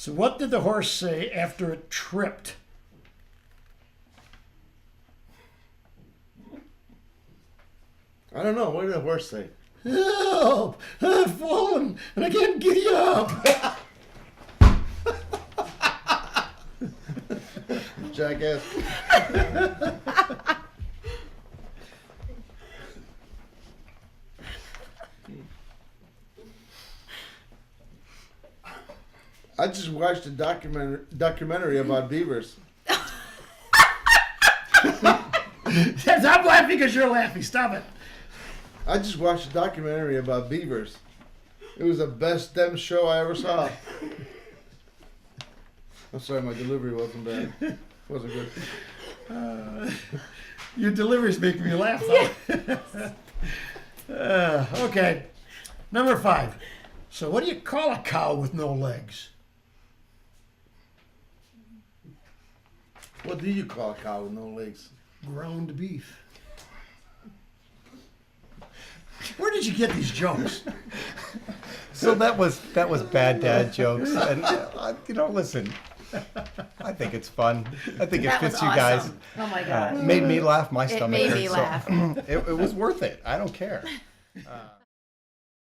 So what did the horse say after it tripped? I don't know. What did the horse say? Help! I've fallen and I can't get up. Jackass. I just watched a documentary about beavers. Yes, I'm laughing because you're laughing. Stop it. I just watched a documentary about beavers. It was the best damn show I ever saw. I'm sorry, my delivery wasn't bad. Wasn't good. Your deliveries make me laugh, though. Okay. Number 5. So what do you call a cow with no legs? What do you call a cow with no legs? Ground beef. Where did you get these jokes? So that was bad dad jokes, and listen, I think it's fun. I think it That was fits you guys. awesome. Oh my God. Made me laugh. My It stomach made hurt. me laugh. So it was worth it. I don't care.